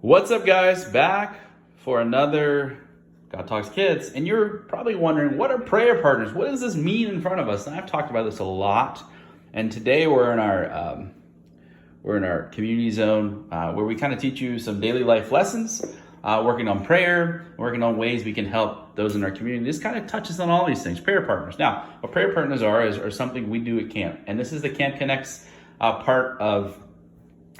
What's up, guys? Back for another God Talks Kids. And you're probably wondering, what are prayer partners? What does this mean in front of us? And I've talked about this a lot. And today we're in our community zone where we kind of teach you some daily life lessons, working on prayer, working on ways we can help those in our community. This kind of touches on all these things, prayer partners. Now, what prayer partners are something we do at camp. And this is the Camp Connects part of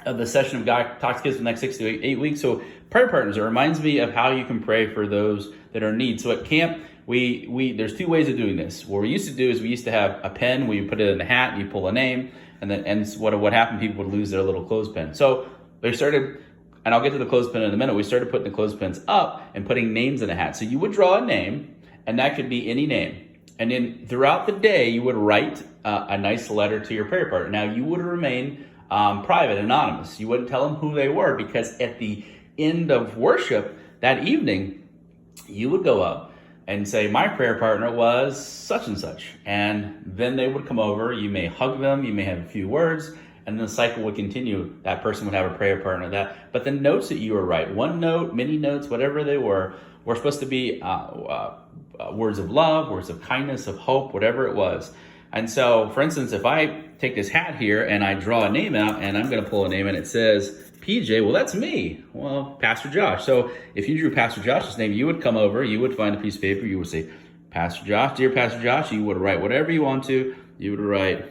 the session of God Talks Kids for the next 6 to 8 weeks. So prayer partners, it reminds me of how you can pray for those that are in need. So at camp, there's two ways of doing this. What we used to do is we used to have a pen where you put it in a hat and you pull a name, and what happened, people would lose their little clothespin. So they started, and I'll get to the clothespin in a minute, we started putting the clothespins up and putting names in a hat. So you would draw a name, and that could be any name. And then throughout the day, you would write a nice letter to your prayer partner. Now you would remain private, anonymous. You wouldn't tell them who they were, because at the end of worship that evening, you would go up and say, my prayer partner was such and such. And then they would come over. You may hug them. You may have a few words. And the cycle would continue. That person would have a prayer partner. But the notes that you were write, one note, many notes, whatever they were supposed to be words of love, words of kindness, of hope, whatever it was. And so, for instance, if I take this hat here and I draw a name out, and I'm going to pull a name and it says PJ, well, that's me. Well, Pastor Josh. So if you drew Pastor Josh's name, you would come over, you would find a piece of paper, you would say, Pastor Josh, dear Pastor Josh, you would write whatever you want to. You would write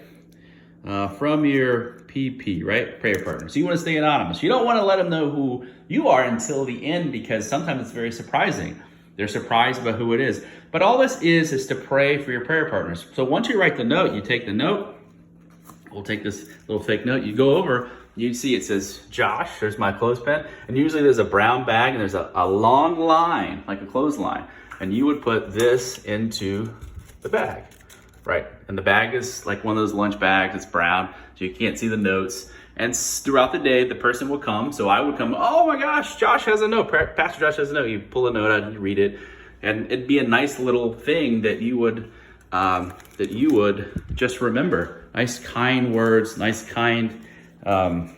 from your PP, right? Prayer partner. So you want to stay anonymous. You don't want to let them know who you are until the end, because sometimes it's very surprising. They're surprised about who it is. But all this is to pray for your prayer partners. So once you write the note, you take the note. We'll take this little fake note. You go over, you see it says, Josh, there's my clothespin. And usually there's a brown bag and there's a long line, like a clothesline. And you would put this into the bag, right? And the bag is like one of those lunch bags. It's brown, so you can't see the notes. And throughout the day, the person will come. So I would come, oh my gosh, Josh has a note. Pastor Josh has a note. You pull a note out and you read it. And it'd be a nice little thing that you would just remember. Nice, kind words, nice, kind, loving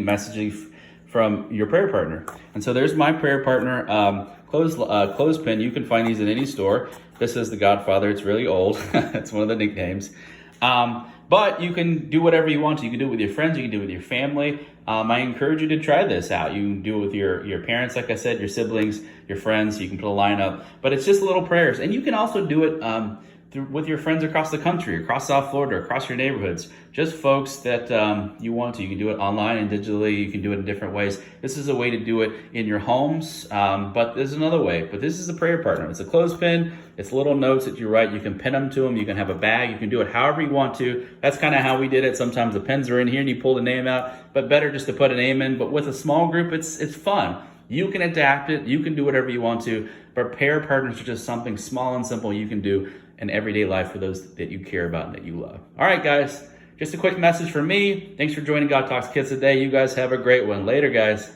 messaging from your prayer partner. And so there's my prayer partner clothespin. You can find these in any store. This is the Godfather. It's really old. It's one of the nicknames. But you can do whatever you want to. You can do it with your friends. You can do it with your family. I encourage you to try this out. You can do it with your parents, like I said, your siblings, your friends. You can put a line up. But it's just little prayers. And you can also do it with your friends across the country, across South Florida, across your neighborhoods. Just folks that you want to. You can do it online and digitally. You can do it in different ways. This is a way to do it in your homes, but there's another way. But this is a prayer partner. It's a clothespin. It's little notes that you write. You can pin them to them. You can have a bag. You can do it however you want to. That's kind of how we did it. Sometimes the pens are in here and you pull the name out, but better just to put a name in. But with a small group, it's fun. You can adapt it. You can do whatever you want to. But prayer partners are just something small and simple you can do in everyday life for those that you care about and that you love. All right, guys, just a quick message from me. Thanks for joining God Talks Kids today. You guys have a great one. Later, guys.